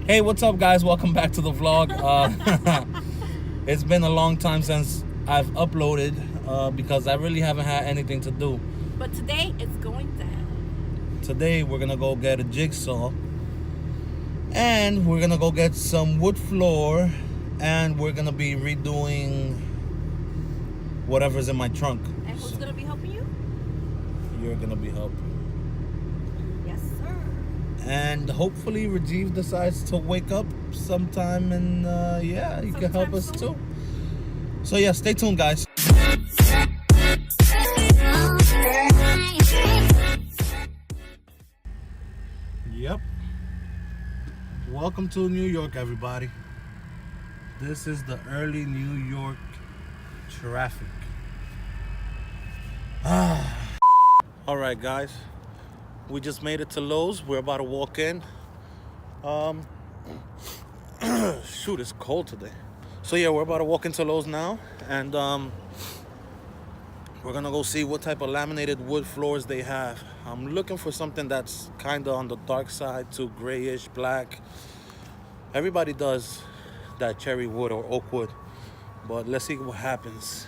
Hey, what's up, guys? Welcome back to the vlog. It's been a long time since I've uploaded because I really haven't had anything to do. But today it's going down. Today we're gonna go get a jigsaw and we're gonna go get some wood floor and we're gonna be redoing whatever's in my trunk. And who's gonna be helping you? You're gonna be helping. Yes, sir. And hopefully Rajiv decides to wake up sometime and yeah, he can help us too. So yeah, stay tuned, guys. Yep. Welcome to New York, everybody. This is the early New York traffic. All right, guys. We just made it to Lowe's. We're about to walk in. Shoot, it's cold today. So yeah, we're about to walk into Lowe's now, and we're gonna go see what type of laminated wood floors they have. I'm looking for something that's kind of on the dark side to grayish black. Everybody does that cherry wood or oak wood, but let's see what happens.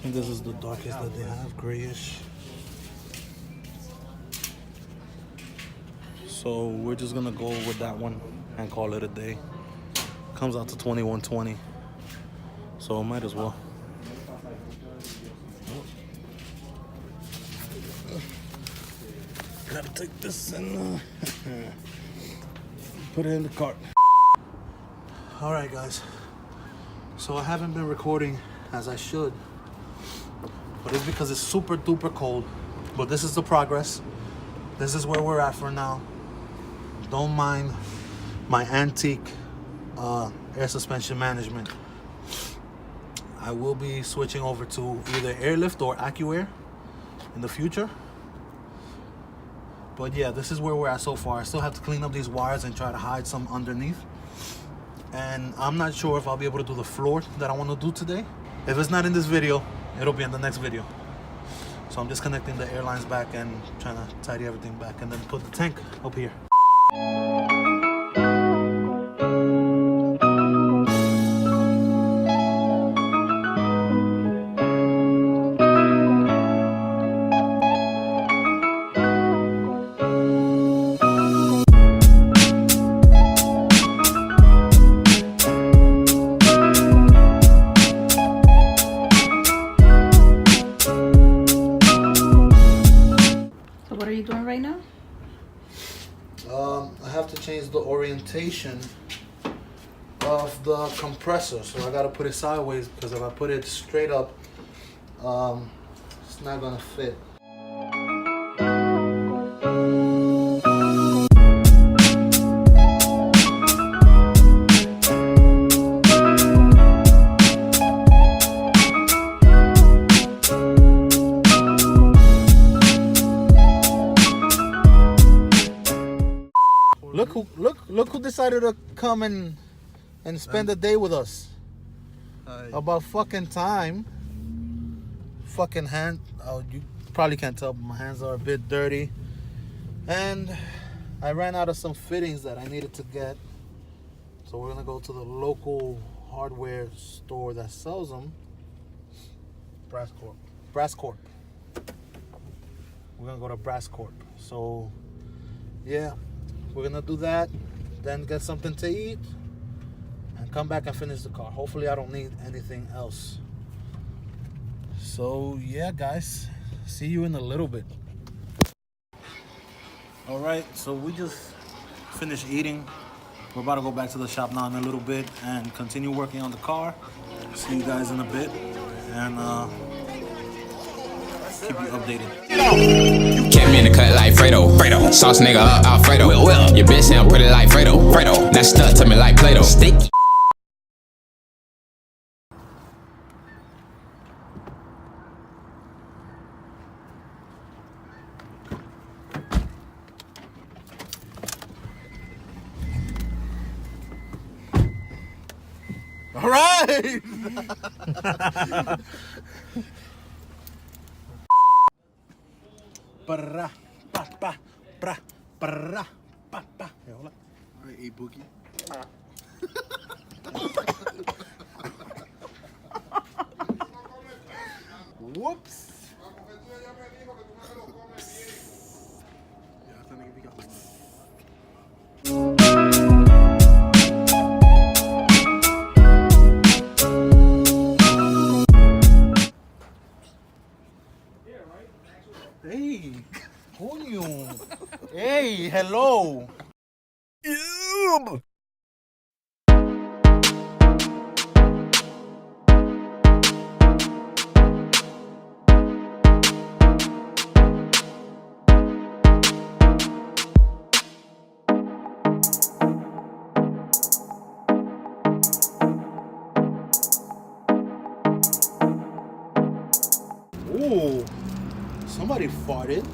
And this is the darkest that they have, grayish. So we're just gonna go with that one and call it a day. Comes out to $21.20, so might as well. Gotta take this and put it in the cart. All right, guys. So I haven't been recording as I should, but it's because it's super duper cold. But this is the progress. This is where we're at for now. Don't mind my antique air suspension management. I will be switching over to either Airlift or Acura in the future. But yeah, this is where we're at so far. I still have to clean up these wires and try to hide some underneath. And I'm not sure if I'll be able to do the floor that I want to do today. If it's not in this video, it'll be in the next video. So I'm disconnecting the airlines back and trying to tidy everything back and then put the tank up here. What are you doing right now? I have to change the orientation of the compressor, so I gotta put it sideways because if I put it straight up, it's not gonna fit. Look who decided to come and spend the day with us. About fucking time. Fucking hand. Oh, you probably can't tell, but my hands are a bit dirty. And I ran out of some fittings that I needed to get. So we're gonna go to the local hardware store that sells them. Brass Corp. We're gonna go to Brass Corp. So yeah, we're gonna do that, then get something to eat and come back and finish the car. Hopefully I don't need anything else. So yeah, guys, see you in a little bit. All right, so we just finished eating. We're about to go back to the shop now in a little bit and continue working on the car. See you guys in a bit, and keep you updated. Kept me in the cut like Fredo. Sauce nigga up, Alfredo. Your bitch sound pretty like Fredo. That stuck to me like Play-Doh. Sticky. All right. Pra, pa, pa, pra, pra, pa, pa. Hey, hold up. All right, eat Bookie. Whoops. Ya, esta nigga got one. Hey, coño. Hey, hello. Ooh, somebody farted.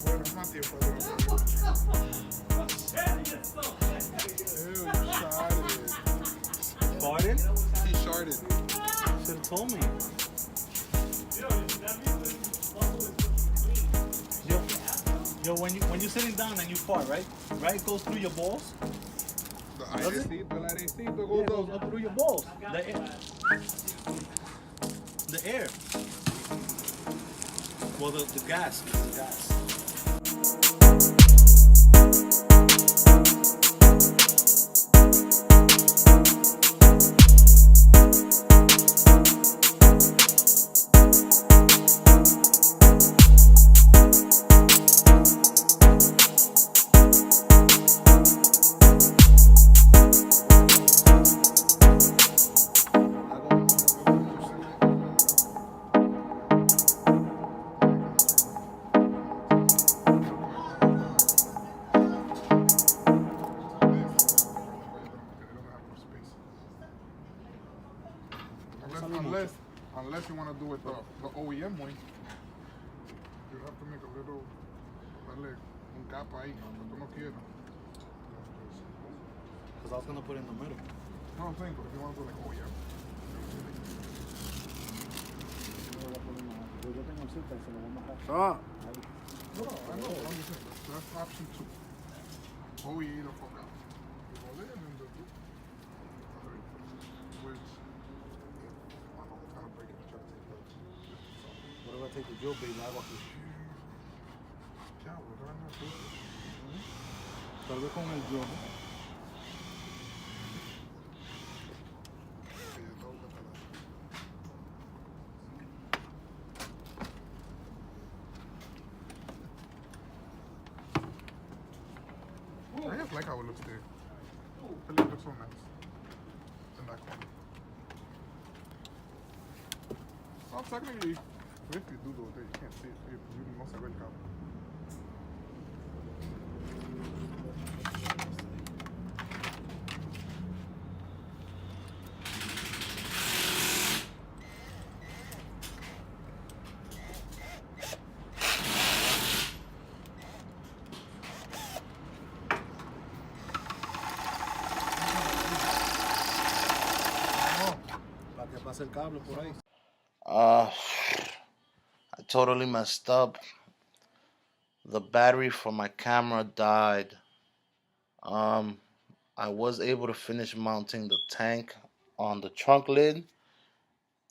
Bueno, es más tiempo. Ew, Farted? he sharded. Should have told me. Yo, when you're sitting down and you fart, right? Right, it goes through your balls. The airecito, el airecito Yeah, goes it goes up through your balls. The air. The air. Well, the gas. The gas. Unless you want to do it the OEM way, you have to make a little, darle un capa ahí, pero tú no quieres. Because I was going to put it in the middle. No, I'm saying, but if you want to do like OEM. Ah, No, I know, I'm just saying, that's option 2. OEM the fuck out. You go there and then just do. Which, I don't know, it's kind of breaking the chest. What if I take the drill bait and I go aquí? Ya, we're going to do it. Tal vez con el drill. I just like how it looks there. It looks so nice. In that corner. Well, technically, if you do those there, you can't see it. You no se ve el cable. Para que pase el cable por ahí. I totally messed up. The battery for my camera died. I was able to finish mounting the tank on the trunk lid,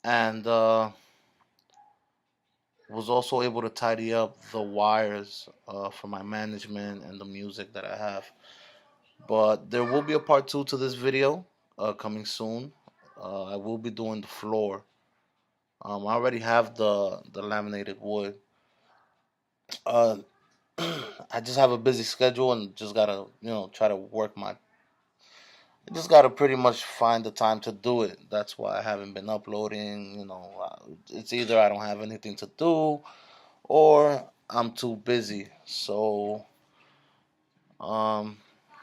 and was also able to tidy up the wires for my management and the music that I have. But there will be a part 2 to this video coming soon. I will be doing the floor. I already have the laminated wood. Uh, I just have a busy schedule and just gotta, try to work my. I just gotta pretty much find the time to do it. That's why I haven't been uploading. It's either I don't have anything to do, or I'm too busy. So,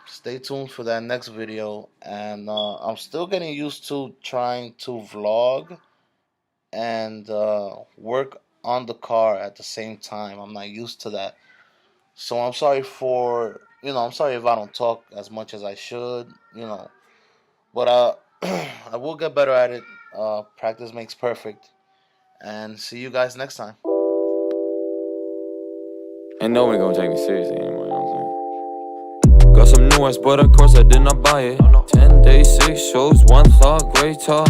stay tuned for that next video. And I'm still getting used to trying to vlog and work on the car at the same time. I'm not used to that. So I'm sorry I'm sorry if I don't talk as much as I should, But I will get better at it. Practice makes perfect. And see you guys next time. Ain't nobody gonna take me seriously anymore, you know what I'm saying? Got some new ones, but of course I did not buy it. 10 days, 6 shows, 1 thought, great talk,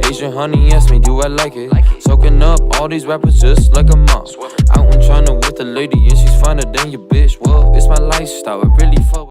Asian honey asked me, do I like it? Soaking up all these rappers just like a mom. Out and trying to with a lady and she's finer than your bitch. Well, it's my lifestyle, I really fuck with